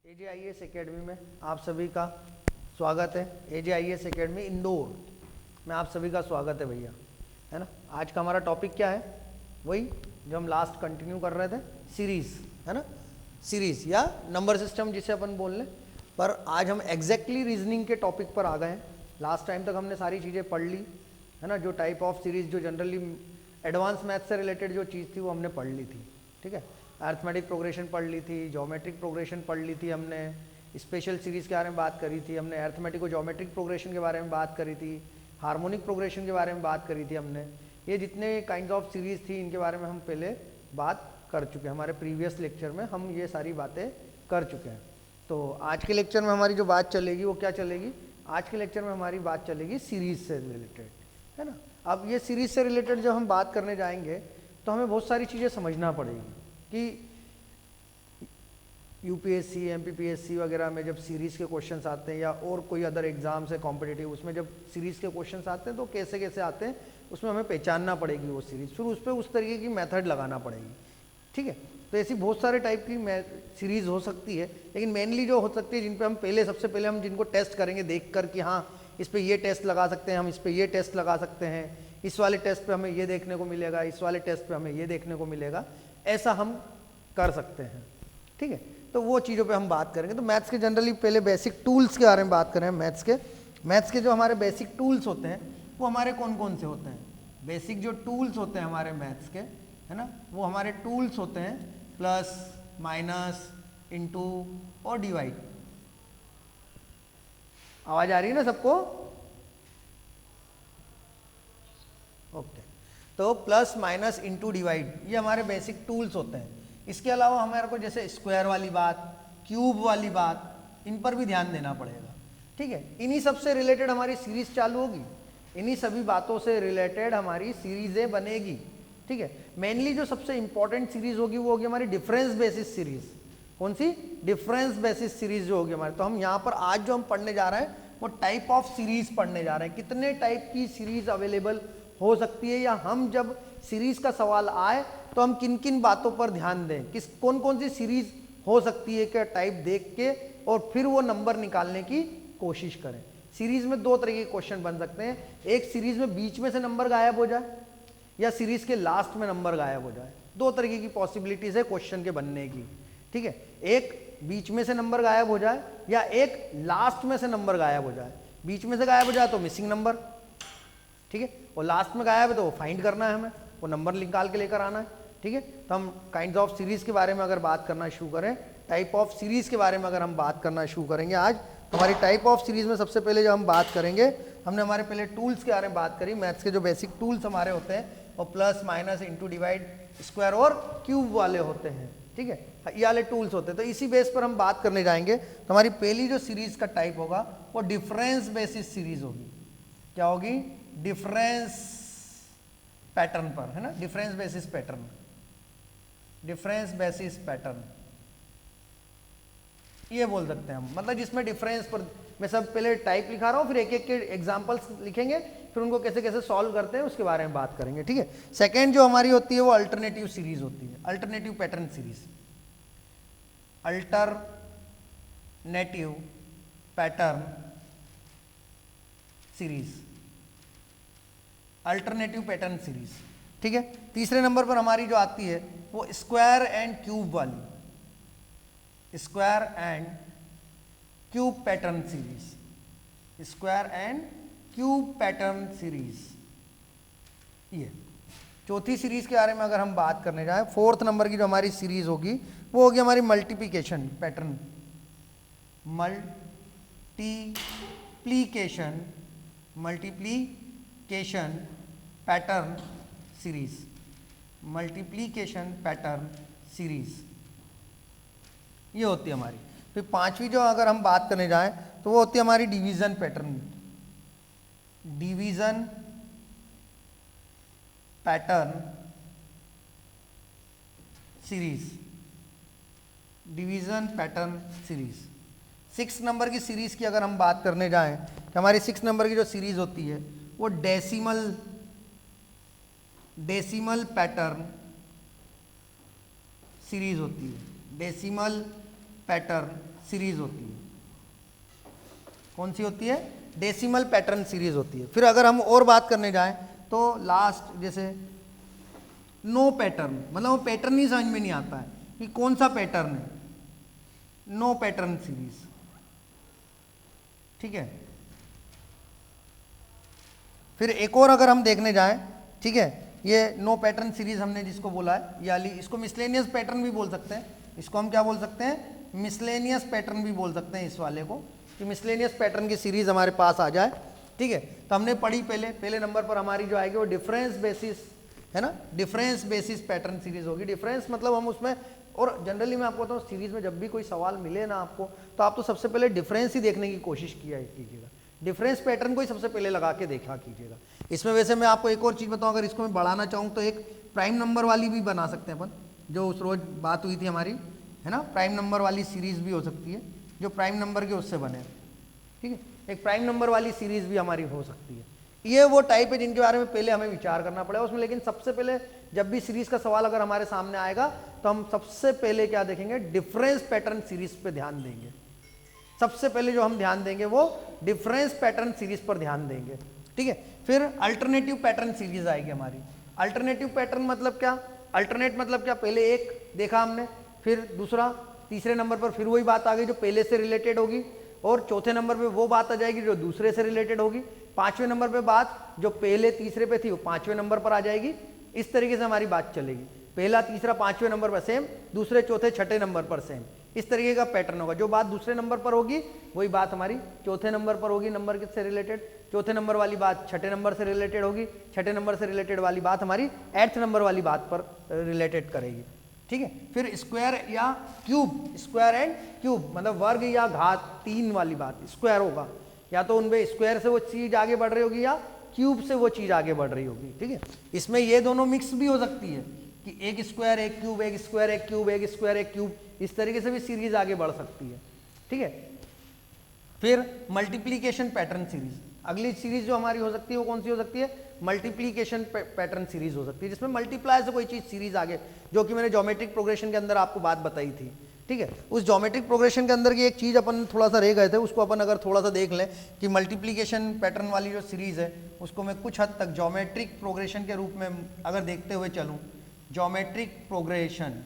AJIS academy में आप सभी का स्वागत है। AJIS एकेडमी इंदौर में आप सभी का स्वागत है भैया, है ना। आज का हमारा टॉपिक क्या है? वही जो हम लास्ट कंटिन्यू कर रहे थे, सीरीज़, है ना। सीरीज़ या नंबर सिस्टम जिसे अपन बोल लें, पर आज हम एग्जैक्टली रीजनिंग के टॉपिक पर आ गए हैं। लास्ट टाइम तक हमने सारी चीज़ें पढ़ ली, है ना। जो टाइप ऑफ सीरीज़, जो जनरली एडवांस मैथ से रिलेटेड जो चीज़ थी वो हमने पढ़ ली थी, ठीक है। अर्थमेटिक प्रोग्रेशन पढ़ ली थी, ज्योमेट्रिक प्रोग्रेशन पढ़ ली थी हमने, स्पेशल सीरीज़ के बारे में बात करी थी हमने, अर्थमेटिक और ज्योमेट्रिक प्रोग्रेशन के बारे में बात करी थी, हार्मोनिक प्रोग्रेशन के बारे में बात करी थी हमने। ये जितने काइंड ऑफ सीरीज़ थी इनके बारे में हम पहले बात कर चुके हैं। हमारे प्रीवियस लेक्चर में हम ये सारी बातें कर चुके हैं। तो आज के लेक्चर में हमारी जो बात चलेगी वो क्या चलेगी? आज के लेक्चर में हमारी बात चलेगी सीरीज़ से रिलेटेड, है ना। अब ये सीरीज़ से रिलेटेड जब हम बात करने जाएंगे तो हमें बहुत सारी चीज़ें समझना पड़ेगी कि यूपीएससी, एमपीपीएससी वगैरह में जब सीरीज़ के क्वेश्चंस आते हैं या और कोई अदर एग्जाम्स है कॉम्पिटिटिव, उसमें जब सीरीज़ के क्वेश्चंस आते हैं तो कैसे कैसे आते हैं उसमें हमें पहचानना पड़ेगी वो सीरीज़, फिर उस पर उस तरीके की मेथड लगाना पड़ेगी, ठीक है। तो ऐसी बहुत सारे टाइप की सीरीज़ हो सकती है, लेकिन मेनली जो हो सकती है जिन पे हम पहले सबसे पहले हम जिनको टेस्ट करेंगे देख कर कि हाँ इस पर ये टेस्ट लगा सकते हैं, हम इस पर ये टेस्ट लगा सकते हैं, इस वाले टेस्ट पे हमें ये देखने को मिलेगा, इस वाले टेस्ट पे हमें ये देखने को मिलेगा, ऐसा हम कर सकते हैं, ठीक है। तो वो चीज़ों पे हम बात करेंगे। तो मैथ्स के जनरली पहले बेसिक टूल्स के बारे में बात करें। मैथ्स के जो हमारे बेसिक टूल्स होते हैं वो हमारे कौन कौन से होते हैं? बेसिक जो टूल्स होते हैं हमारे मैथ्स के, है ना, वो हमारे टूल्स होते हैं प्लस, माइनस, इनटू और डिवाइड। आवाज आ रही है ना सबको? ओके। तो प्लस, माइनस, इनटू, डिवाइड ये हमारे बेसिक टूल्स होते हैं। इसके अलावा हमारे को जैसे स्क्वायर वाली बात, क्यूब वाली बात, इन पर भी ध्यान देना पड़ेगा, ठीक है। इन्हीं सब से रिलेटेड हमारी सीरीज चालू होगी, इन्हीं सभी बातों से रिलेटेड हमारी सीरीजें बनेगी, ठीक है। मेनली जो सबसे इंपॉर्टेंट सीरीज होगी वो होगी हमारी डिफरेंस बेसिस सीरीज। कौन सी? डिफरेंस बेसिस सीरीज जो होगी हमारे। तो हम यहाँ पर आज जो हम पढ़ने जा रहे हैं वो टाइप ऑफ सीरीज पढ़ने जा रहे हैं। कितने टाइप की सीरीज अवेलेबल हो सकती है, या हम जब सीरीज का सवाल आए तो हम किन किन बातों पर ध्यान दें, किस कौन कौन सी सीरीज हो सकती है क्या टाइप देख के, और फिर वो नंबर निकालने की कोशिश करें। सीरीज में दो तरह के क्वेश्चन बन सकते हैं, एक सीरीज में बीच में से नंबर गायब हो जाए या सीरीज के लास्ट में नंबर गायब हो जाए। दो तरीके की पॉसिबिलिटीज है क्वेश्चन के बनने की, ठीक है। एक बीच में से नंबर गायब हो जाए या एक लास्ट में से नंबर गायब हो जाए। बीच में से गायब हो जाए तो मिसिंग नंबर, ठीक है, और लास्ट में गायब है तो वो फाइंड करना है, हमें वो नंबर निकाल के लेकर आना है, ठीक है। तो हम काइंड्स ऑफ सीरीज के बारे में अगर बात करना शुरू करें, टाइप ऑफ सीरीज के बारे में अगर हम बात करना शुरू करेंगे आज, हमारी टाइप ऑफ सीरीज में सबसे पहले जो हम बात करेंगे, हमने हमारे पहले टूल्स के बारे में बात करी। मैथ्स के जो बेसिक टूल्स हमारे होते हैं वो plus, minus, into, divide, square और क्यूब वाले होते हैं, ठीक है, ये वाले टूल्स होते हैं। तो इसी बेस पर हम बात करने जाएंगे। तो हमारी पहली जो सीरीज का टाइप होगा वो डिफरेंस बेसिस सीरीज होगी। क्या होगी? डिफरेंस पैटर्न पर, है ना, difference basis pattern, difference basis pattern ये बोल सकते हैं हम। मतलब जिसमें डिफरेंस पर, मैं सब पहले टाइप लिखा रहा हूँ, फिर एक एक के एग्जांपल्स लिखेंगे, फिर उनको कैसे कैसे सॉल्व करते हैं उसके बारे में बात करेंगे, ठीक है। सेकंड जो हमारी होती है वो अल्टरनेटिव सीरीज होती है, alternative pattern series, alternative pattern series, alternative pattern series, ठीक है। तीसरे नंबर पर हमारी जो आती है वो स्क्वायर एंड क्यूब वाली, square and cube pattern series, square and cube pattern series. ये चौथी सीरीज के बारे में अगर हम बात करने जाए, फोर्थ नंबर की जो हमारी सीरीज होगी वो होगी हमारी multiplication pattern, multiplication, multiplication pattern series, multiplication pattern series ये होती है हमारी। फिर पांचवी जो अगर हम बात करने जाएं तो वो होती है हमारी division pattern, division pattern series, division pattern series. 6 number की सीरीज की अगर हम बात करने जाएं तो हमारी 6 नंबर की जो सीरीज होती है वो डेसिमल पैटर्न सीरीज होती है, डेसिमल पैटर्न सीरीज होती है। कौन सी होती है? डेसिमल पैटर्न सीरीज होती है। फिर अगर हम और बात करने जाएं तो लास्ट जैसे नो पैटर्न, मतलब वो पैटर्न ही समझ में नहीं आता है कि कौन सा पैटर्न है, नो पैटर्न सीरीज। ठीक है, फिर एक और अगर हम देखने जाएं, ठीक है, ये नो पैटर्न सीरीज हमने जिसको बोला है, यानी इसको मिसलेनियस पैटर्न भी बोल सकते हैं। इसको हम क्या बोल सकते हैं? मिसलेनियस पैटर्न भी बोल सकते हैं इस वाले को, कि मिसलेनियस पैटर्न की सीरीज हमारे पास आ जाए। ठीक है, तो हमने पढ़ी पहले नंबर पर हमारी जो आएगी वो डिफरेंस बेसिस है ना, डिफरेंस बेसिस पैटर्न सीरीज होगी। डिफरेंस मतलब हम उसमें, और जनरली मैं आपको बताऊँ सीरीज में जब भी कोई सवाल मिले ना आपको, तो आप तो सबसे पहले डिफरेंस ही देखने की कोशिश किया कीजिएगा, डिफरेंस पैटर्न को ही सबसे पहले लगा के देखा कीजिएगा। इसमें वैसे मैं आपको एक और चीज़ बताऊं, अगर इसको मैं बढ़ाना चाहूँ तो एक प्राइम नंबर वाली भी बना सकते हैं अपन, जो उस रोज बात हुई थी हमारी, है ना, प्राइम नंबर वाली सीरीज भी हो सकती है, जो प्राइम नंबर के उससे बने। ठीक है, एक प्राइम नंबर वाली सीरीज भी हमारी हो सकती है। ये वो टाइप है जिनके बारे में पहले हमें विचार करना पड़ेगा उसमें। लेकिन सबसे पहले जब भी सीरीज का सवाल अगर हमारे सामने आएगा तो हम सबसे पहले क्या देखेंगे? डिफरेंस पैटर्न सीरीज पे ध्यान देंगे। सबसे पहले जो हम ध्यान देंगे वो डिफरेंस पैटर्न सीरीज पर ध्यान देंगे। ठीक है, फिर अल्टरनेटिव पैटर्न सीरीज आएगी हमारी। अल्टरनेटिव पैटर्न मतलब क्या? अल्टरनेट मतलब क्या? पहले एक देखा हमने, फिर दूसरा, तीसरे नंबर पर फिर वही बात आ गई जो पहले से रिलेटेड होगी, और चौथे नंबर पे वो बात आ जाएगी जो दूसरे से रिलेटेड होगी, पांचवें नंबर पे बात जो पहले तीसरे पे थी वो पांचवें नंबर पर आ जाएगी। इस तरीके से हमारी बात चलेगी, पहला तीसरा पांचवें नंबर पर सेम, दूसरे चौथे छठे नंबर पर सेम। इस तरीके का पैटर्न होगा। जो बात दूसरे नंबर पर होगी वही बात हमारी चौथे नंबर पर होगी, नंबर से रिलेटेड। चौथे नंबर वाली बात छठे नंबर से रिलेटेड होगी, छठे नंबर से रिलेटेड वाली बात हमारी 8th नंबर वाली बात पर रिलेटेड करेगी। ठीक है, फिर स्क्वायर या क्यूब, स्क्वायर एंड क्यूब मतलब वर्ग या घात 3 वाली बात, स्क्वायर होगा, या तो उनमें स्क्वायर से वो चीज आगे बढ़ रही होगी या क्यूब से वो चीज आगे बढ़ रही होगी। ठीक है, इसमें ये दोनों मिक्स भी हो सकती है कि एक स्क्वायर एक क्यूब, एक स्क्वायर एक क्यूब, एक स्क्वायर एक क्यूब, इस तरीके से भी सीरीज आगे बढ़ सकती है। ठीक है, फिर मल्टीप्लीकेशन पैटर्न सीरीज, अगली सीरीज जो हमारी हो सकती है वो कौन सी हो सकती है? मल्टीप्लीकेशन पैटर्न सीरीज हो सकती है, जिसमें मल्टीप्लाई से कोई चीज सीरीज आगे, जो कि मैंने ज्योमेट्रिक प्रोग्रेशन के अंदर आपको बात बताई थी। ठीक है, उस ज्योमेट्रिक प्रोग्रेशन के अंदर की एक चीज अपन थोड़ा सा रह गए थे, उसको अपन अगर थोड़ा सा देख लें कि मल्टीप्लीकेशन पैटर्न वाली जो सीरीज है उसको मैं कुछ हद तक ज्योमेट्रिक प्रोग्रेशन के रूप में अगर देखते हुए चलूँ, ज्योमेट्रिक प्रोग्रेशन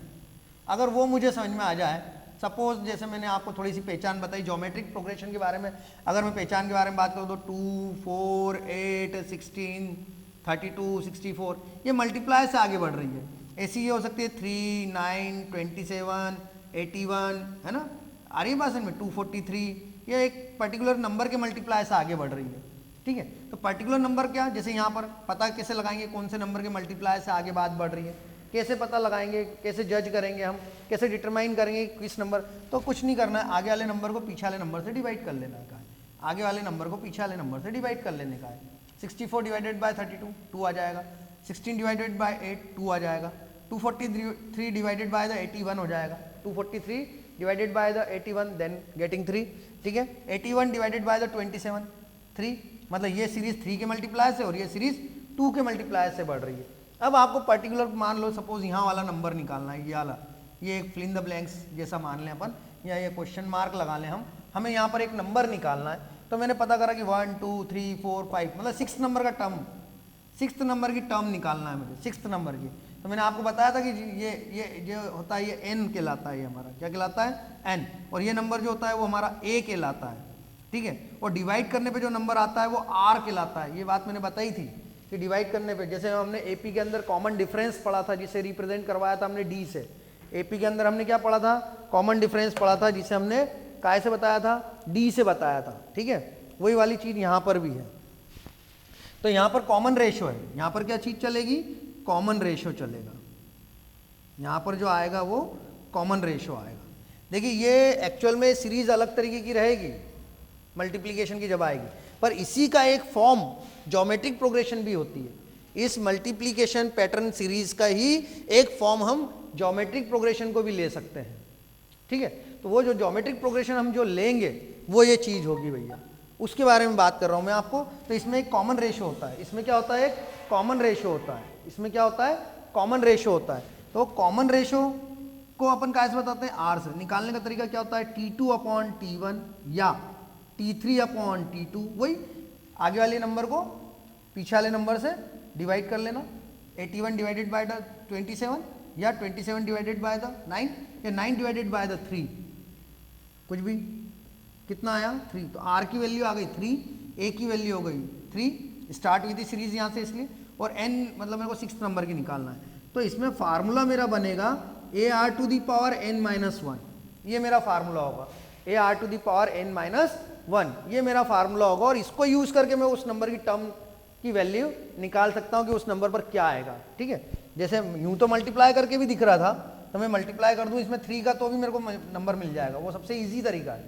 अगर वो मुझे समझ में आ जाए, सपोज जैसे मैंने आपको थोड़ी सी पहचान बताई ज्योमेट्रिक प्रोग्रेशन के बारे में, अगर मैं पहचान के बारे में बात करूँ तो 2, 4, 8, 16, 32, 64 ये मल्टीप्लाई से आगे बढ़ रही है। ऐसी ये हो सकती है 3, 9, 27, 81, है ना, आ रही है बात में 243, ये एक पर्टिकुलर नंबर के मल्टीप्लाई से आगे बढ़ रही है। ठीक है, तो पर्टिकुलर नंबर क्या, जैसे यहाँ पर पता कैसे लगाएंगे कौन से नंबर के मल्टीप्लाई से आगे बात बढ़ रही है, कैसे पता लगाएंगे, कैसे जज करेंगे हम, कैसे डिटरमाइन करेंगे किस नंबर, तो कुछ नहीं करना है, आगे वाले नंबर को पीछे वाले नंबर से डिवाइड कर लेना का है, आगे वाले नंबर को पीछे वाले नंबर से डिवाइड कर लेने का है। 64 डिवाइडेड बाय 32 2 आ जाएगा, 16 डिवाइडेड बाय 8 2 आ जाएगा, 243 डिवाइडेड बाय द 81 हो जाएगा, 243 divided by the 81 then getting 3। ठीक है, 81 डिवाइडेड बाय द 27 3, मतलब ये सीरीज 3 के मल्टीप्लाई से और ये सीरीज 2 के मल्टीप्लाई से बढ़ रही है। अब आपको पर्टिकुलर मान लो सपोज यहाँ वाला नंबर निकालना है, ये वाला, ये एक फिल इन द ब्लैंक्स जैसा मान लें अपन, या ये क्वेश्चन मार्क लगा लें हम, हमें यहाँ पर एक नंबर निकालना है। तो मैंने पता करा कि 1 2 3 4 5 मतलब 6th नंबर का टर्म, 6th नंबर की टर्म निकालना है मुझे, 6th नंबर की। तो मैंने आपको बताया था कि ये जो होता है ये n कहलाता है, ये हमारा क्या कहलाता है n, और ये नंबर जो होता है वो हमारा a कहलाता है। ठीक है, और डिवाइड करने पे जो नंबर आता है वो r कहलाता है। ये बात मैंने बताई थी कि डिवाइड करने पे, जैसे हमने एपी के अंदर कॉमन डिफरेंस पढ़ा था जिसे रिप्रेजेंट करवाया था हमने डी से, एपी के अंदर हमने क्या पढ़ा था? कॉमन डिफरेंस पढ़ा था जिसे हमने काय से बताया था? डी से बताया था। ठीक है, वही वाली चीज यहाँ पर भी है। तो यहाँ पर कॉमन रेशो है, यहाँ पर क्या चीज चलेगी? कॉमन रेशो चलेगा, यहाँ पर जो आएगा वो कॉमन रेशो आएगा। देखिए ये एक्चुअल में सीरीज अलग तरीके की रहेगी मल्टीप्लीकेशन की जब आएगी, पर इसी का एक फॉर्म ज्योमेट्रिक प्रोग्रेशन भी होती है। इस मल्टीप्लीकेशन पैटर्न सीरीज का ही एक फॉर्म हम ज्योमेट्रिक प्रोग्रेशन को भी ले सकते हैं। ठीक है, तो वो जो ज्योमेट्रिक प्रोग्रेशन हम जो लेंगे वो ये चीज होगी भैया, उसके बारे में बात कर रहा हूं मैं आपको। तो इसमें एक कॉमन रेशो होता है, इसमें क्या होता है? एक कॉमन रेशो होता है। इसमें क्या होता है? कॉमन रेशो होता है। तो कॉमन रेशो को अपन कैसे बताते हैं, आर से। निकालने का तरीका क्या होता है, T2 अपॉन T1 या T3 अपॉन T2, वही आगे वाले नंबर को पीछे वाले नंबर से डिवाइड कर लेना। 81 डिवाइडेड बाय द 27 या 27 डिवाइडेड बाय द 9 या 9 डिवाइडेड बाय द 3, कुछ भी, कितना आया 3। तो आर की वैल्यू आ गई 3, ए की वैल्यू हो गई 3, स्टार्ट हुई थी सीरीज यहाँ से इसलिए, और एन मतलब मेरे को 6 नंबर की निकालना है। तो इसमें फार्मूला मेरा बनेगा a r to the power n minus 1, ये मेरा फार्मूला होगा। A r to the power n minus 1 ये मेरा फार्मूला होगा, और इसको यूज करके मैं उस नंबर की टर्म की वैल्यू निकाल सकता हूँ कि उस नंबर पर क्या आएगा। ठीक है, जैसे यूं तो मल्टीप्लाई करके भी दिख रहा था, तो मैं मल्टीप्लाई कर दूं इसमें 3 का तो भी मेरे को नंबर मिल जाएगा। वो सबसे ईजी तरीका है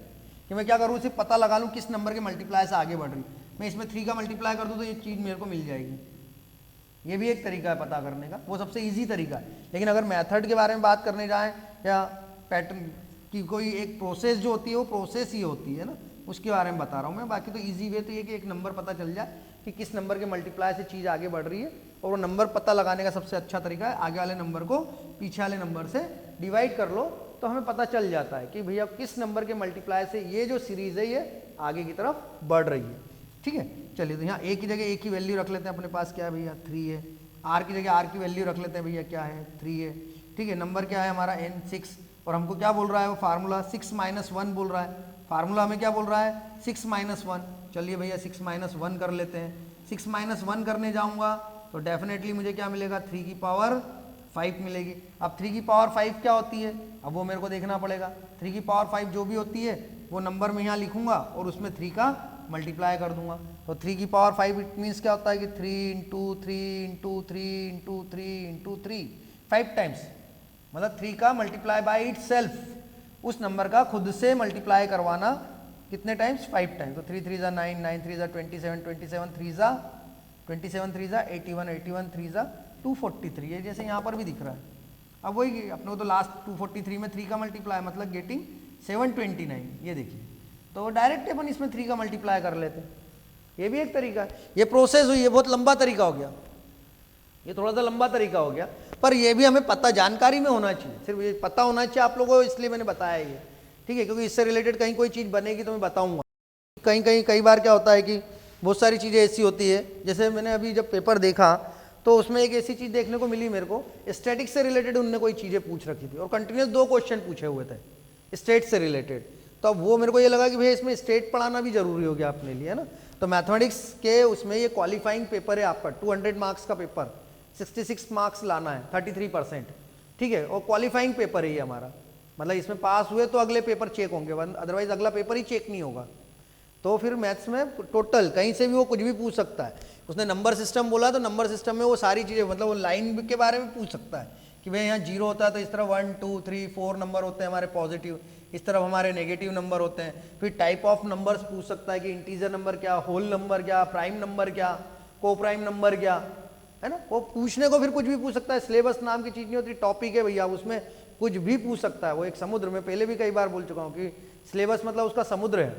कि मैं क्या करूँ, सिर्फ पता लगा लूँ किस नंबर के मल्टीप्लाई से आगे बढ़ रही। मैं इसमें 3 का मल्टीप्लाई कर दूँ तो ये चीज़ मेरे को मिल जाएगी। ये भी एक तरीका है पता करने का, वो सबसे ईजी तरीका है। लेकिन अगर मेथड के बारे में बात करने जाएँ या पैटर्न की कोई एक प्रोसेस जो होती है वो प्रोसेस ही होती है ना, उसके बारे में बता रहा हूँ मैं। बाकी तो ईजी वे तो ये कि एक नंबर पता चल जाए कि किस नंबर के मल्टीप्लाई से चीज़ आगे बढ़ रही है, और वो नंबर पता लगाने का सबसे अच्छा तरीका है आगे वाले नंबर को पीछे वाले नंबर से डिवाइड कर लो, तो हमें पता चल जाता है कि भैया किस नंबर के मल्टीप्लाई से ये जो सीरीज़ है ये आगे की तरफ बढ़ रही है। ठीक है, चलिए तो यहाँ ए की जगह ए की वैल्यू रख लेते हैं, अपने पास क्या है भैया 3 है। आर की जगह आर की वैल्यू रख लेते हैं भैया, क्या है 3 है। ठीक है, नंबर क्या है हमारा n 6, और हमको क्या बोल रहा है वो फार्मूला 6 माइनस 1 बोल रहा है। फार्मूला हमें क्या बोल रहा है 6 माइनस 1। चलिए भैया 6 माइनस 1 कर लेते हैं। 6 माइनस 1 करने जाऊंगा तो डेफिनेटली मुझे क्या मिलेगा 3 की पावर 5 मिलेगी। अब 3 की पावर 5 क्या होती है, अब वो मेरे को देखना पड़ेगा। 3 की पावर 5 जो भी होती है वो नंबर में यहाँ लिखूंगा और उसमें 3 का मल्टीप्लाई कर दूंगा। तो 3 की पावर 5 इट मीन्स क्या होता है कि 3 into 3 into 3 into 3 into 3 5 times, मतलब 3 का मल्टीप्लाई बाई इट सेल्फ, उस नंबर का खुद से मल्टीप्लाई करवाना कितने टाइम्स 5 टाइम्स। तो 3 3 9 9 3 27 27 3 27 3 81 81 3 243, ये जैसे यहाँ पर भी दिख रहा है। अब वही अपने को तो लास्ट 243 में 3 का मल्टीप्लाई मतलब गेटिंग 729, ये देखिए। तो डायरेक्ट अपन इसमें 3 का मल्टीप्लाई कर लेते हैं, ये भी एक तरीका है। ये प्रोसेस हुई, ये बहुत लंबा तरीका हो गया, ये थोड़ा सा लंबा तरीका हो गया, पर ये भी हमें पता जानकारी में होना चाहिए, सिर्फ ये पता होना चाहिए आप लोगों को, इसलिए मैंने बताया ये। ठीक है, क्योंकि इससे रिलेटेड कहीं कोई चीज़ बनेगी तो मैं बताऊंगा। कई बार क्या होता है कि बहुत सारी चीज़ें ऐसी होती है, जैसे मैंने अभी जब पेपर देखा तो उसमें एक ऐसी चीज़ देखने को मिली मेरे को, स्टैटिक से रिलेटेड उनने कोई चीज़ें पूछ रखी थी और कंटिन्यूस 2 क्वेश्चन पूछे हुए थे स्टेट से रिलेटेड। तो अब वो मेरे को ये लगा कि भैया इसमें स्टेट पढ़ाना भी जरूरी हो गया अपने लिए, है ना। तो मैथमेटिक्स के उसमें ये क्वालिफाइंग पेपर है आपका, 200 मार्क्स का पेपर, 66 मार्क्स लाना है, 33%। ठीक है, और क्वालिफाइंग पेपर है ये हमारा, मतलब इसमें पास हुए तो अगले पेपर चेक होंगे, अदरवाइज अगला पेपर ही चेक नहीं होगा। तो फिर मैथ्स में टोटल कहीं से भी वो कुछ भी पूछ सकता है। उसने नंबर सिस्टम बोला तो नंबर सिस्टम में वो सारी चीज़ें, मतलब वो लाइन के बारे में पूछ सकता है कि भाई यहाँ 0 होता है तो इस तरह 1 2 3 4 नंबर होते हैं हमारे पॉजिटिव, इस तरफ हमारे नेगेटिव नंबर होते हैं। फिर टाइप ऑफ नंबर्स पूछ सकता है कि इंटीजर नंबर क्या, होल नंबर क्या, प्राइम नंबर क्या, को प्राइम नंबर क्या, है ना। वो पूछने को फिर कुछ भी पूछ सकता है। सिलेबस नाम की चीज़ नहीं होती, टॉपिक है भैया, उसमें कुछ भी पूछ सकता है। वो एक समुद्र में, पहले भी कई बार बोल चुका हूँ कि सिलेबस मतलब उसका समुद्र है,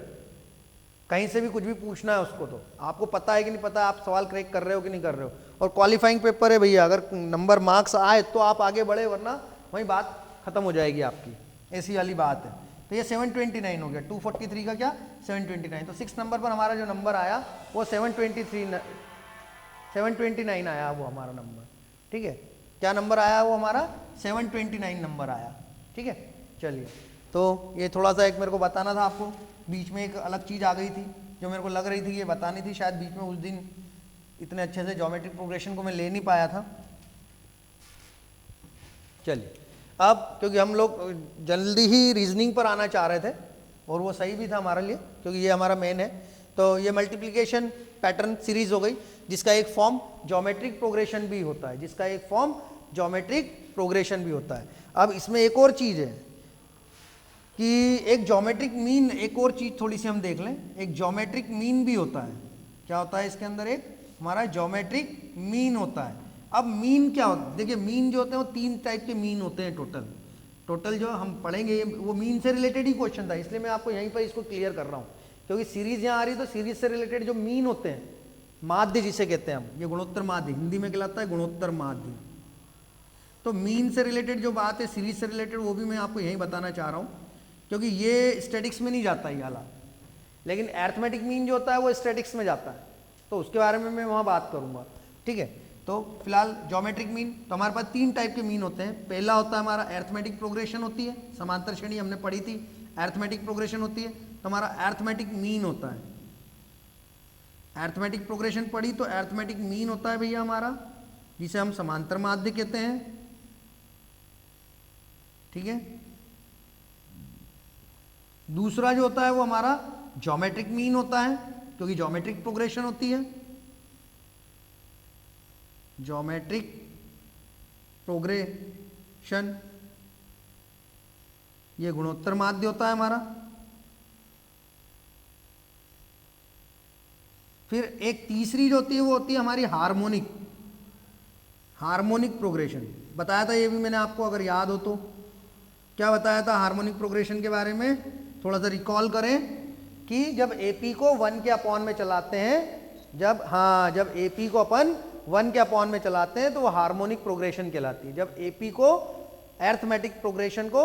कहीं से भी कुछ भी पूछना है उसको। तो आपको पता है कि नहीं पता, आप सवाल क्रैक कर रहे हो कि नहीं कर रहे हो। और क्वालिफाइंग पेपर है भैया, अगर नंबर मार्क्स आए तो आप आगे बढ़े, वरना वहीं बात खत्म हो जाएगी आपकी, ऐसी वाली बात है। तो ये 729 हो गया, 243 का क्या 729। तो 6 नंबर पर हमारा जो नंबर आया वो 729 आया वो हमारा नंबर। ठीक है, क्या नंबर आया वो हमारा 729 नंबर आया। ठीक है, चलिए तो ये थोड़ा सा एक मेरे को बताना था आपको। बीच में एक अलग चीज़ आ गई थी जो मेरे को लग रही थी ये बतानी थी, शायद बीच में उस दिन इतने अच्छे से ज्योमेट्रिक प्रोग्रेशन को मैं ले नहीं पाया था। चलिए अब क्योंकि हम लोग जल्दी ही रीजनिंग पर आना चाह रहे थे और वो सही भी था हमारे लिए, क्योंकि ये हमारा मेन है। तो ये मल्टीप्लिकेशन पैटर्न सीरीज हो गई, जिसका एक फॉर्म ज्योमेट्रिक प्रोग्रेशन भी होता है, जिसका एक फॉर्म ज्योमेट्रिक प्रोग्रेशन भी होता है। अब इसमें एक और चीज़ है कि एक ज्योमेट्रिक मीन, एक और चीज़ थोड़ी सी हम देख लें, एक ज्योमेट्रिक मीन भी होता है। क्या होता है इसके अंदर, एक हमारा ज्योमेट्रिक मीन होता है। अब मीन क्या होता है, देखिए मीन जो होते हैं वो 3 टाइप के मीन होते हैं टोटल जो हम पढ़ेंगे वो मीन से रिलेटेड ही क्वेश्चन था, इसलिए मैं आपको यहीं पर इसको क्लियर कर रहा हूँ, क्योंकि सीरीज यहाँ आ रही है तो सीरीज से रिलेटेड जो मीन होते हैं, माध्य जिसे कहते हैं हम, ये गुणोत्तर माध्य हिंदी में कहलाता है, गुणोत्तर माध्य। तो मीन से रिलेटेड जो बात है, सीरीज से रिलेटेड, वो भी मैं आपको यही बताना चाह रहा हूँ, क्योंकि ये स्टैटिक्स में नहीं जाता ये वाला, लेकिन अरिथमेटिक मीन जो होता है वो स्टैटिक्स में जाता है, तो उसके बारे में मैं वहाँ बात करूँगा। ठीक है, तो फिलहाल ज्योमेट्रिक मीन, तो हमारे पास 3 टाइप के मीन होते हैं। पहला होता है हमारा अरिथमेटिक प्रोग्रेशन होती है, समांतर श्रेणी हमने पढ़ी थी, अरिथमेटिक प्रोग्रेशन होती है, तो हमारा अरिथमेटिक मीन होता है। अरिथमेटिक प्रोग्रेशन पढ़ी तो अरिथमेटिक मीन होता है भैया हमारा, जिसे हम समांतर माध्य कहते हैं। ठीक है, दूसरा जो होता है वो हमारा ज्योमेट्रिक मीन होता है, क्योंकि ज्योमेट्रिक प्रोग्रेशन होती है, ज्योमेट्रिक प्रोग्रेशन, ये गुणोत्तर माध्य होता है हमारा। फिर एक तीसरी जो होती है वो होती है हमारी हार्मोनिक, हार्मोनिक प्रोग्रेशन। बताया था ये भी मैंने आपको, अगर याद हो तो। क्या बताया था हार्मोनिक प्रोग्रेशन के बारे में, थोड़ा सा रिकॉल करें कि जब एपी को 1 के अपॉन में चलाते हैं, जब एपी को अपन 1 के अपॉन में चलाते हैं तो वो हार्मोनिक प्रोग्रेशन कहलाती है। जब एपी को, अरिथमेटिक प्रोग्रेशन को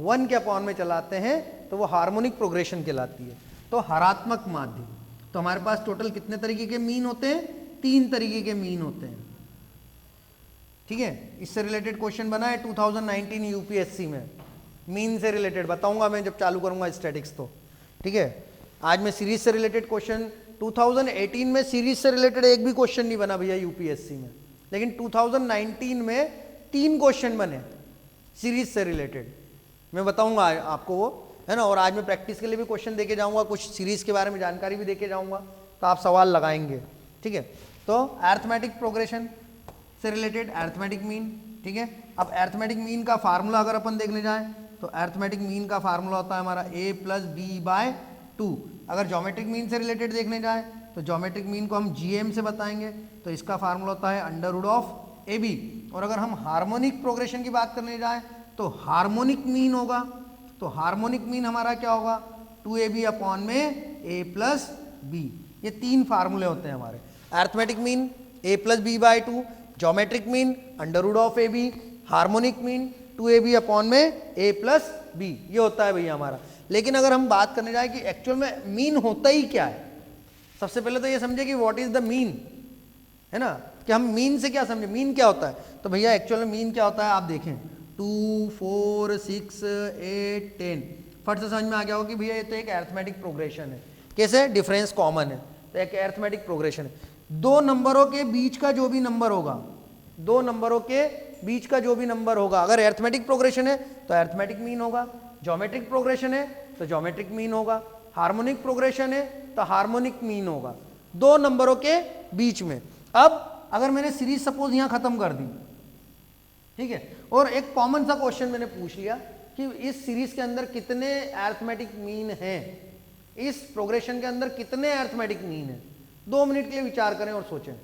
1 के अपॉन में चलाते हैं तो वो हार्मोनिक प्रोग्रेशन कहलाती है। तो हरात्मक माध्य, तो हमारे पास टोटल कितने तरीके के मीन होते हैं? 3 तरीके के मीन होते हैं। ठीक है, इससे रिलेटेड क्वेश्चन बना है 2019 यूपीएससी में, मीन से रिलेटेड बताऊंगा मैं जब चालू करूंगा स्टैटिक्स तो। ठीक है, आज मैं सीरीज से रिलेटेड क्वेश्चन, 2018 में सीरीज से रिलेटेड एक भी क्वेश्चन नहीं बना भैया यूपीएससी में, लेकिन 2019 में 3 क्वेश्चन बने सीरीज से रिलेटेड, मैं बताऊंगा आपको वो, है ना। और आज मैं प्रैक्टिस के लिए भी क्वेश्चन देके जाऊंगा, कुछ सीरीज के बारे में जानकारी भी देके जाऊंगा, तो आप सवाल लगाएंगे। ठीक है, तो अरिथमेटिक प्रोग्रेशन से रिलेटेड अरिथमेटिक मीन। ठीक है, अब अरिथमेटिक मीन का फार्मूला अगर अपन देखने जाएं तो अरिथमेटिक मीन का फार्मूला होता है हमारा a + b/2। अगर ज्योमेट्रिक मीन से रिलेटेड देखने जाएं तो ज्योमेट्रिक मीन को हम gm से बताएंगे, तो इसका फार्मूला होता है √ab। और अगर हम हार्मोनिक प्रोग्रेशन की बात करने जाएं तो हार्मोनिक मीन होगा, तो हार्मोनिक मीन हमारा क्या होगा? 2ab अपॉन में a + b। ये 3 फार्मूले होते हैं हमारे, arithmetic mean a + b/2, geometric mean √ab, harmonic mean 2ab upon में a + b, ये होता है भैया हमारा। लेकिन अगर हम बात करने जाए कि एक्चुअल में मीन होता ही क्या है, सबसे पहले तो ये समझे कि व्हाट इज द मीन, है ना, कि हम मीन से क्या समझे, मीन क्या होता है। तो भैया एक्चुअल में मीन क्या होता है आप देखें, 2, 4, 6, 8, 10, फट से समझ में आ गया होगा कि भैया ये तो एक अरिथमेटिक प्रोग्रेशन है। कैसे? डिफरेंस कॉमन है, तो एक अरिथमेटिक प्रोग्रेशन है। 2 नंबरों के बीच का जो भी नंबर होगा, 2 नंबरों के बीच का जो भी नंबर होगा, अगर अरिथमेटिक प्रोग्रेशन है तो अरिथमेटिक मीन होगा, ज्योमेट्रिक प्रोग्रेशन है तो ज्योमेट्रिक मीन होगा, हार्मोनिक प्रोग्रेशन है तो हार्मोनिक मीन होगा, 2 नंबरों के बीच में। अब अगर मैंने सीरीज सपोज यहां खत्म कर दी, ठीक है, और एक कॉमन सा क्वेश्चन मैंने पूछ लिया कि इस सीरीज के अंदर कितने अरिथमेटिक मीन हैं, इस प्रोग्रेशन के अंदर कितने अरिथमेटिक मीन हैं, 2 मिनट के लिए विचार करें और सोचें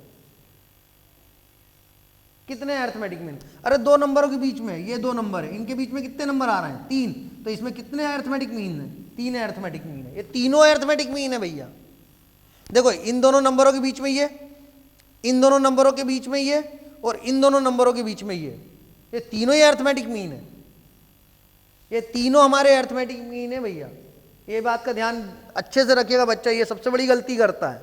कितने अरिथमेटिक मीन। अरे 2 नंबरों के बीच में, ये 2 नंबर है, इनके बीच में कितने नंबर आ रहे हैं? 3, तो इसमें कितने अरिथमेटिक मीन है? 3 अरिथमेटिक मीन है, ये तीनों अरिथमेटिक मीन है भैया। देखो इन दोनों नंबरों के बीच में ये, इन दोनों नंबरों के बीच में ये, और इन दोनों नंबरों के बीच में ये तीनों ही अरिथमेटिक मीन है, ये तीनों हमारे अरिथमेटिक मीन है भैया। ये बात का ध्यान अच्छे से रखिएगा, बच्चा ये सबसे बड़ी गलती करता है,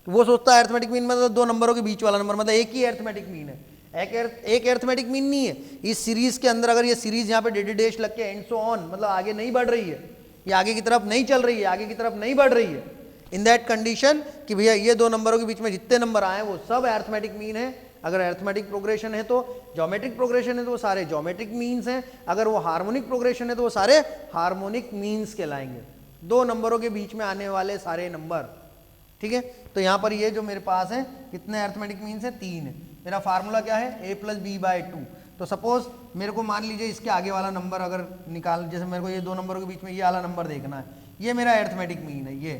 वो सोचता है अरिथमेटिक मीन मतलब 2 नंबरों के बीच वाला नंबर, मतलब एक ही अरिथमेटिक मीन है, एक अरिथमेटिक मीन नहीं है। इस सीरीज के अंदर अगर ये सीरीज यहाँ पे डेश लग के एंड सो ऑन, मतलब आगे नहीं बढ़ रही है, ये आगे की तरफ नहीं चल रही है, आगे की तरफ नहीं बढ़ रही है, इन दैट कंडीशन कि भैया ये 2 नंबरों के बीच में जितने नंबर आए वो सब अरिथमेटिक मीन है। अगर अरिथमेटिक प्रोग्रेशन है तो, ज्योमेट्रिक प्रोग्रेशन है तो वो सारे ज्योमेट्रिक मीन्स हैं, अगर वो हार्मोनिक प्रोग्रेशन है तो वो सारे हार्मोनिक मीन्स कहलाएंगे, 2 नंबरों के बीच में आने वाले सारे नंबर। ठीक है, तो यहाँ पर ये जो मेरे पास है कितने अरिथमेटिक मीन्स है? 3 है। मेरा फार्मूला क्या है? a + b/2। तो सपोज मेरे को मान लीजिए इसके आगे वाला नंबर अगर निकाल, जैसे मेरे को ये 2 नंबरों के बीच में ये वाला नंबर देखना है, ये मेरा अरिथमेटिक मीन है ये,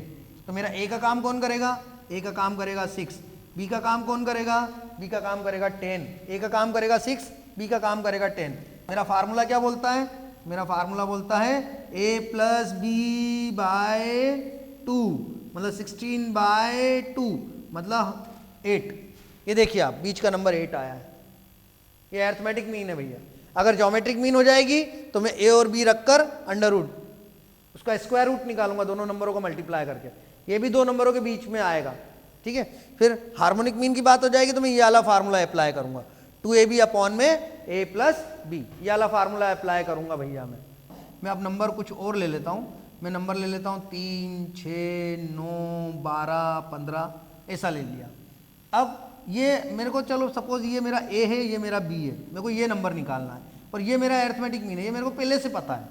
तो मेरा a का काम कौन करेगा? a का काम करेगा 6, b का काम कौन करेगा? b का काम करेगा 10, a का काम करेगा 6, b का काम करेगा 10। मेरा फार्मूला क्या बोलता है? मेरा फार्मूला बोलता है a + b/2, मतलब 16/2 मतलब 8। ये देखिए आप, बीच का नंबर 8 आया है, ये अरिथमेटिक मीन है भैया। अगर ज्योमेट्रिक मीन हो जाएगी तो मैं ए और बी रखकर अंडर रूट उसका स्क्वायर रूट निकालूंगा दोनों नंबरों को मल्टीप्लाई करके, ये भी दो नंबरों के बीच में आएगा, ठीक है। फिर हार्मोनिक मीन की बात हो जाएगी तो मैं ये वाला फार्मूला अप्लाई करूंगा, 2ab अपॉन में a प्लस बी, ये वाला फार्मूला अप्लाई करूंगा भैया। मैं अब नंबर कुछ और ले लेता हूँ, मैं नंबर ले लेता हूँ 3, 6, 9, 12, 15 ऐसा ले लिया। अब ये मेरे को, चलो सपोज ये मेरा a है, ये मेरा b है, मेरे को ये नंबर निकालना है, और ये मेरा अरिथमेटिक मीन है, ये मेरे को पहले से पता है,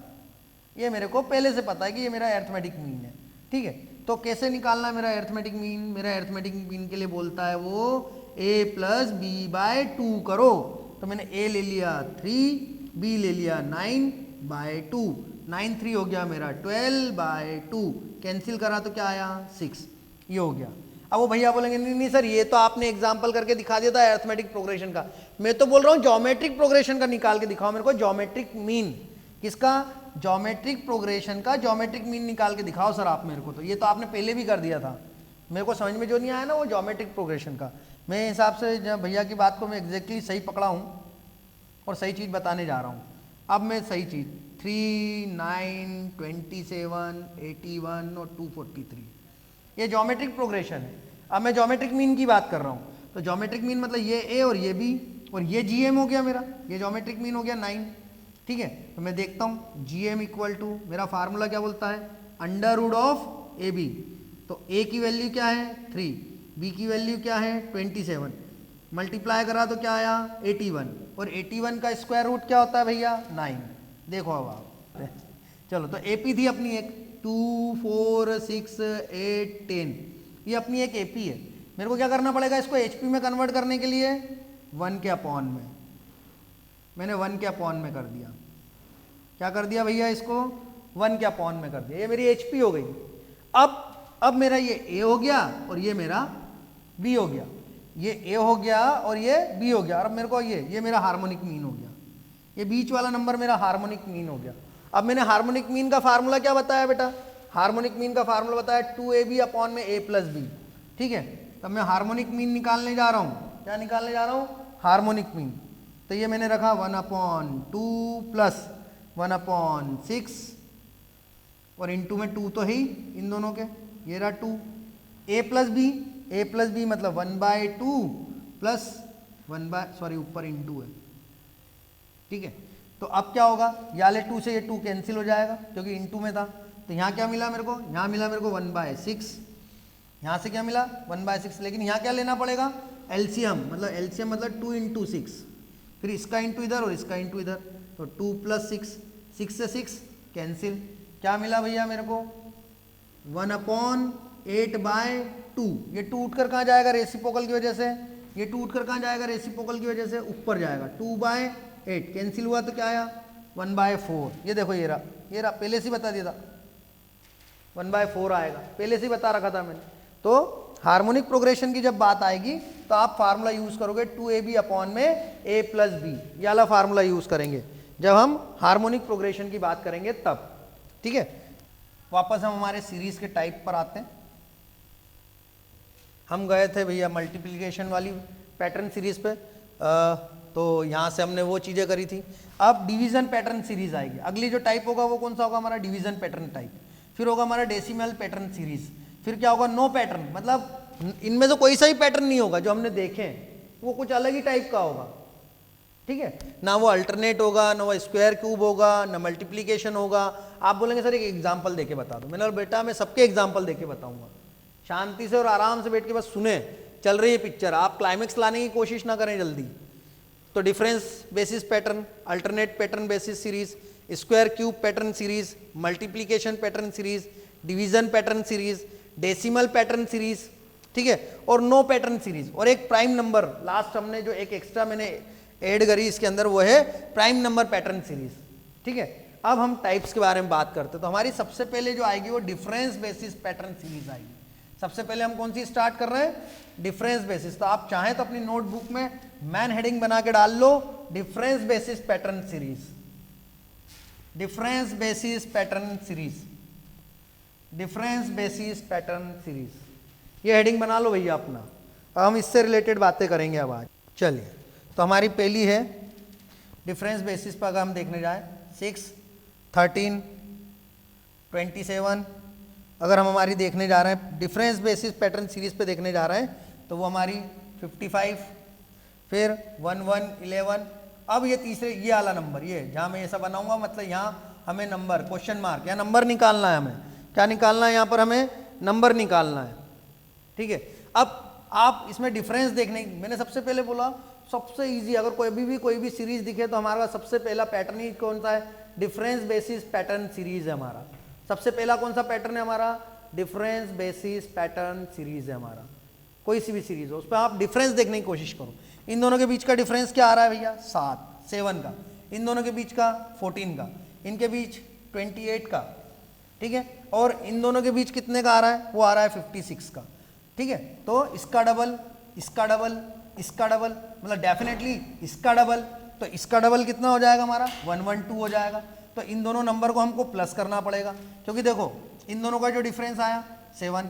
ये मेरे को पहले से पता है कि ये मेरा अरिथमेटिक मीन है, ठीक है। तो कैसे निकालना है मेरा अरिथमेटिक मीन? मेरा अरिथमेटिक मीन के लिए बोलता है वो a प्लस बी बाय 2 करो, तो मैंने a ले लिया 3, b ले लिया 9 बाय 2, 9 3 हो गया मेरा 12 बाय 2, कैंसिल करा तो क्या आया 6, ये हो गया। अब वो भैया बोलेंगे नहीं नहीं सर ये तो आपने एग्जाम्पल करके दिखा दिया था अरिथमेटिक प्रोग्रेशन का, मैं तो बोल रहा हूँ ज्योमेट्रिक प्रोग्रेशन का निकाल के दिखाओ मेरे को, ज्योमेट्रिक मीन किसका? ज्योमेट्रिक प्रोग्रेशन का ज्योमेट्रिक मीन निकाल के दिखाओ सर आप मेरे को, तो ये तो आपने पहले भी कर दिया था, मेरे को समझ में जो नहीं आया ना वो ज्योमेट्रिक प्रोग्रेशन का। मैं हिसाब से भैया की बात को मैं एग्जैक्टली सही पकड़ा हूँ और सही चीज़ बताने जा रहा हूँ। अब मैं सही चीज़ 3, 9, 27, 81 और 243 ये ज्योमेट्रिक प्रोग्रेशन है। अब मैं ज्योमेट्रिक मीन की बात कर रहा हूँ, तो ज्योमेट्रिक मीन मतलब ये ए और ये बी और ये जीएम हो गया मेरा, ये ज्योमेट्रिक मीन हो गया 9, ठीक है। तो मैं देखता हूँ जीएम इक्वल टू मेरा फार्मूला क्या बोलता है, under root of a b, तो ए की वैल्यू क्या है 3, बी की वैल्यू क्या है 27, मल्टीप्लाई करा तो क्या आया 81, और 81 का स्क्वायर रूट क्या होता है भैया 9। देखो अब आप चलो, तो एपी थी अपनी एक 2, 4, 6, 8, 10, ये अपनी एक एपी है। मेरे को क्या करना पड़ेगा इसको एचपी में कन्वर्ट करने के लिए 1 के अपॉन में, मैंने 1 के अपॉन में कर दिया, क्या कर दिया भैया इसको 1 के अपॉन में कर दिया, ये मेरी एचपी हो गई। अब मेरा ये ए हो गया और ये मेरा बी हो गया, ये ए हो गया और ये बी हो गया, और अब मेरे को ये मेरा हार्मोनिक मीन हो गया, ये बीच वाला नंबर मेरा हार्मोनिक मीन हो गया। अब मैंने हार्मोनिक मीन का फार्मूला क्या बताया बेटा, हार्मोनिक मीन का फार्मूला बताया 2ab अपॉन में a प्लस बी, ठीक है। तब मैं हार्मोनिक मीन निकालने जा रहा हूँ, क्या निकालने जा रहा हूँ हार्मोनिक मीन, तो ये मैंने रखा 1/2 प्लस 1/6 और इनटू में 2 तो है ही इन दोनों के, ये रहा 2, a प्लस बी मतलब 1/2 प्लस 1 ऊपर इनटू है, ठीक है। तो अब क्या होगा, याले 2 से ये 2 कैंसिल हो जाएगा क्योंकि इनटू में था, तो यहाँ क्या मिला मेरे को, यहाँ मिला मेरे को 1/6, यहाँ से क्या मिला 1/6, लेकिन यहाँ क्या लेना पड़ेगा एलसीएम, मतलब 2 × 6, फिर इसका इंटू इधर और इसका इंटू इधर, तो 2 + 6, 6 से 6 कैंसिल, क्या मिला भैया मेरे को 1/8/2, ये 2 उठकर कहाँ जाएगा रेसिप्रोकल की वजह से, ये 2 उठकर कहाँ जाएगा रेसिप्रोकल की वजह से ऊपर जाएगा, 2/8 कैंसिल हुआ तो क्या आया 1/4, ये देखो ये रहा पहले से बता दिया था 1/4 आएगा, पहले से बता रखा था मैंने। तो हार्मोनिक प्रोग्रेशन की जब बात आएगी तो आप फार्मूला यूज करोगे 2ab अपॉन में a प्लस बी, ये वाला फार्मूला यूज करेंगे जब हम हार्मोनिक प्रोग्रेशन की बात करेंगे तब, ठीक है। वापस हम हमारे सीरीज के टाइप पर आते हैं। हम गए थे भैया मल्टीप्लिकेशन वाली पैटर्न सीरीज पे, तो यहाँ से हमने वो चीज़ें करी थी। अब डिवीजन पैटर्न सीरीज आएगी, अगली जो टाइप होगा वो कौन सा होगा हमारा डिवीजन पैटर्न टाइप, फिर होगा हमारा डेसिमल पैटर्न सीरीज, फिर क्या होगा नो पैटर्न, मतलब इनमें से कोई सा ही पैटर्न नहीं होगा जो हमने देखे हैं, वो कुछ अलग ही टाइप का होगा, ठीक है। ना वो अल्टरनेट होगा, ना वो स्क्वायर क्यूब होगा, ना मल्टीप्लीकेशन होगा। आप बोलेंगे सर एक एग्जाम्पल देके बता दो, मैंने बेटा मैं सबके एग्जाम्पल देके बताऊंगा, शांति से और आराम से बैठ के बस सुने, चल रही है पिक्चर, आप क्लाइमेक्स लाने की कोशिश ना करें जल्दी। तो difference basis pattern, alternate pattern basis series, square cube pattern series, multiplication pattern series, division pattern series, decimal pattern series, ठीक है, और नो पैटर्न सीरीज, और एक प्राइम नंबर लास्ट हमने जो एक एक्स्ट्रा मैंने ऐड करी इसके अंदर वो है प्राइम नंबर पैटर्न सीरीज, ठीक है। अब हम टाइप्स के बारे में बात करते हैं, तो हमारी सबसे पहले जो आएगी वो डिफरेंस बेसिस पैटर्न सीरीज आएगी। सबसे पहले हम कौन सी स्टार्ट कर रहे हैं, डिफरेंस बेसिस। तो आप चाहें तो अपनी नोटबुक में मैन हेडिंग बना के डाल लो difference basis pattern series, difference basis pattern series, difference basis pattern series, ये हेडिंग बना लो भैया अपना। अब हम इससे रिलेटेड बातें करेंगे अब आज। चलिए, तो हमारी पहली है डिफरेंस बेसिस पर अगर हम देखने जाए 6, 13, 27, अगर हम हमारी देखने जा रहे हैं डिफरेंस बेसिस पैटर्न सीरीज पे देखने जा रहे हैं तो वो हमारी 55, फिर 1, 1, 11। अब ये तीसरे ये वाला नंबर, ये जहाँ मैं ऐसा बनाऊंगा मतलब यहाँ हमें नंबर क्वेश्चन मार्क या नंबर निकालना है, हमें क्या निकालना है, यहाँ पर हमें नंबर निकालना है। ठीक है, अब आप इसमें डिफरेंस देखने, मैंने सबसे पहले बोला सबसे इजी, अगर कोई भी सीरीज दिखे तो हमारा सबसे पहला पैटर्न ही कौन सा है, डिफरेंस बेसिस पैटर्न सीरीज है हमारा। सबसे पहला कौन सा पैटर्न है हमारा, डिफरेंस बेसिस पैटर्न सीरीज है हमारा। कोई सी भी सीरीज हो उस पर आप डिफरेंस देखने की कोशिश करो। इन दोनों के बीच का डिफरेंस क्या आ रहा है भैया, 7 का, इन दोनों के बीच का 14 का, इनके बीच 28 का, ठीक है, और इन दोनों के बीच कितने का आ रहा है, वो आ रहा है 56 का। ठीक है, तो इसका डबल, इसका डबल, इसका डबल, मतलब डेफिनेटली इसका डबल, तो इसका डबल कितना हो जाएगा हमारा 112 हो जाएगा। तो इन दोनों नंबर को हमको प्लस करना पड़ेगा, क्योंकि देखो इन दोनों का जो डिफरेंस आया 7,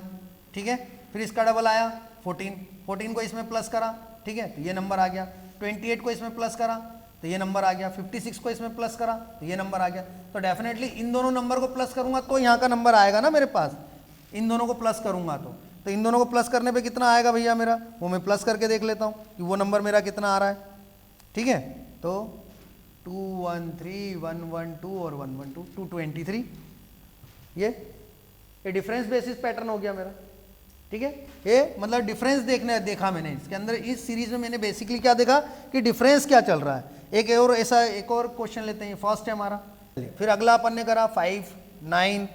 ठीक है, फिर इसका डबल आया 14 को इसमें प्लस करा, ठीक है, तो ये नंबर आ गया। 28 को इसमें प्लस करा तो ये नंबर आ गया। 56 को इसमें प्लस करा तो ये नंबर आ गया। तो डेफिनेटली इन दोनों नंबर को प्लस करूंगा तो यहाँ का नंबर आएगा ना मेरे पास, इन दोनों को प्लस करूंगा तो इन दोनों को प्लस करने पे कितना आएगा भैया मेरा, वो मैं प्लस करके देख लेता हूँ कि वो नंबर मेरा कितना आ रहा है। ठीक है, तो 213, 112 और 112, 223, ये डिफरेंस बेसिस पैटर्न हो गया मेरा। ठीक है, ये मतलब डिफरेंस देखा मैंने इसके अंदर, इस सीरीज में मैंने बेसिकली क्या देखा कि डिफरेंस क्या चल रहा है। एक और क्वेश्चन लेते हैं, फर्स्ट है हमारा। फिर अगला अपन ने करा 5, 9,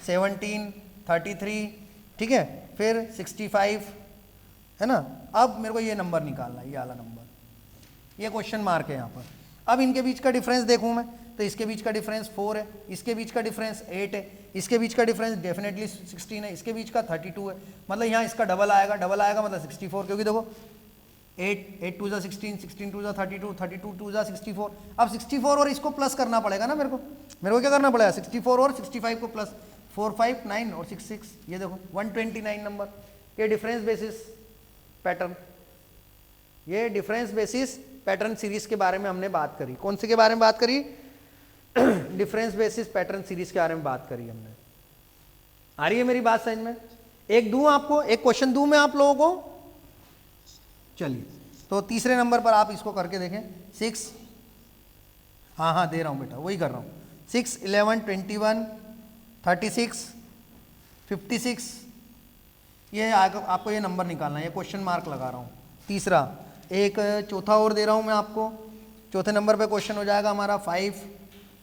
17, 33, ठीक है, फिर 65, है ना। अब मेरे को ये नंबर निकालना है, ये वाला नंबर, ये क्वेश्चन मार्क है यहाँ पर। अब इनके बीच का डिफरेंस देखूँ मैं तो इसके बीच का डिफरेंस 4 है, इसके बीच का डिफरेंस 8 है, इसके बीच का डिफरेंस डेफिनेटली 16 है, इसके बीच का 32 है, मतलब यहाँ इसका डबल आएगा मतलब 64, क्योंकि देखो 8 2 16, 16 2 32, 32 2 64। अब 64 और इसको प्लस करना पड़ेगा ना मेरे को क्या करना पड़ेगा, 64 और 65 को प्लस, 4 5 9 और 6 6, ये देखो 129 नंबर। ये डिफरेंस बेसिस पैटर्न, ये डिफरेंस बेसिस पैटर्न सीरीज के बारे में हमने बात करी। कौन से के बारे में बात करी, डिफरेंस बेसिस पैटर्न सीरीज के बारे में बात करी हमने। आ रही है मेरी बात समझ में। एक दूं आपको, एक क्वेश्चन दूं मैं आप लोगों को, चलिए तो तीसरे नंबर पर आप इसको करके देखें। 6, हाँ दे रहा हूं बेटा, वही कर रहा हूं। 6, 11, 21, 36, 56, ये आपको ये नंबर निकालना है, ये क्वेश्चन मार्क लगा रहा हूं। तीसरा, एक चौथा और दे रहा हूं मैं आपको। चौथे नंबर पे क्वेश्चन हो जाएगा हमारा 5,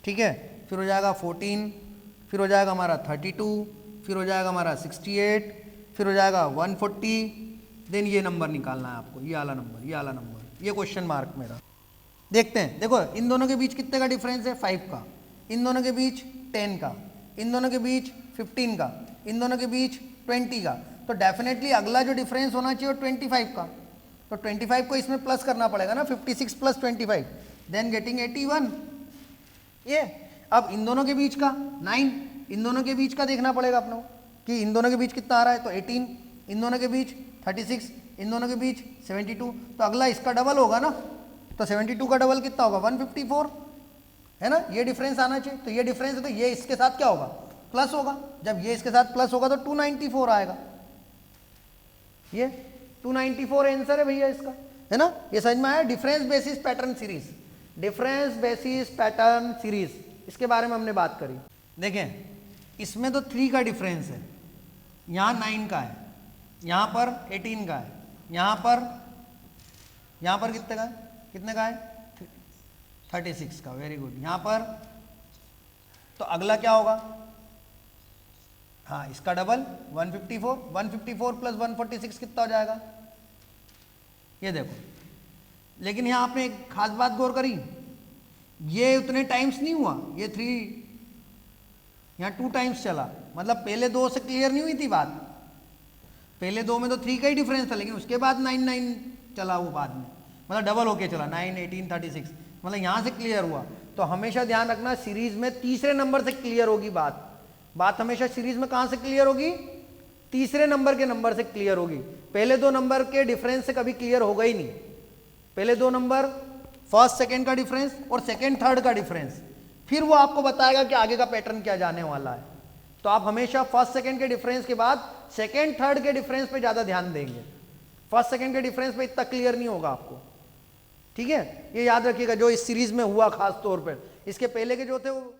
ठीक है, फिर हो जाएगा 14, फिर हो जाएगा हमारा 32, फिर हो जाएगा हमारा 68, फिर हो जाएगा 140, देन ये नंबर निकालना है आपको, ये वाला नंबर, ये क्वेश्चन मार्क मेरा। देखते हैं, देखो इन दोनों के बीच कितने का डिफरेंस है, 5 का, इन दोनों के बीच 10 का, इन दोनों के बीच 15 का, इन दोनों के बीच 20 का। तो डेफिनेटली अगला जो डिफरेंस होना चाहिए वो 25 का, तो 25 को इसमें प्लस करना पड़ेगा ना, 56 प्लस 25, देन गेटिंग 81। ये अब इन दोनों के बीच का 9, इन दोनों के बीच का देखना पड़ेगा अपने को कि इन दोनों के बीच कितना आ रहा है, तो 18, इन दोनों के बीच 36, इन दोनों के बीच 72, तो अगला इसका डबल होगा ना, तो 72 का डबल कितना होगा, 154, है ना। ये डिफरेंस आना चाहिए, तो ये डिफरेंस है, तो ये इसके साथ क्या होगा, प्लस होगा। जब ये इसके साथ प्लस होगा तो 294 आएगा, ये 294 आंसर है भैया इसका, है ना। ये समझ में आया, difference basis pattern series, difference basis pattern series, इसके बारे में हमने बात करी। देखें इसमें तो 3 का डिफरेंस है, यहाँ 9 का है, यहाँ पर 18 का है, यहाँ पर कितने का है 36 का, वेरी गुड। यहाँ पर तो अगला क्या होगा, हाँ इसका डबल 154 प्लस 146 कितना हो जाएगा, ये देखो। लेकिन यहाँ आपने एक खास बात गौर करी, ये उतने टाइम्स नहीं हुआ, ये 3 यहाँ 2 टाइम्स चला, मतलब पहले 2 से क्लियर नहीं हुई थी बात। पहले 2 में तो 3 का ही डिफरेंस था, लेकिन उसके बाद 9 चला वो बाद में, मतलब डबल होके चला 9, 18, 36, मतलब यहाँ से क्लियर हुआ। तो हमेशा ध्यान रखना सीरीज में तीसरे नंबर से क्लियर होगी बात हमेशा सीरीज में कहाँ से क्लियर होगी, तीसरे नंबर के नंबर से क्लियर होगी। पहले 2 नंबर के डिफरेंस से कभी क्लियर होगा ही नहीं। पहले 2 नंबर फर्स्ट सेकंड का डिफरेंस और सेकंड थर्ड का डिफरेंस, फिर वो आपको बताएगा कि आगे का पैटर्न क्या जाने वाला है। तो आप हमेशा फर्स्ट सेकंड के डिफरेंस के बाद सेकंड थर्ड के डिफरेंस पे ज्यादा ध्यान देंगे, फर्स्ट सेकंड के डिफरेंस पे इतना क्लियर नहीं होगा आपको, ठीक है। ये याद रखिएगा जो इस सीरीज में हुआ खास तौर पर, इसके पहले के जो थे वो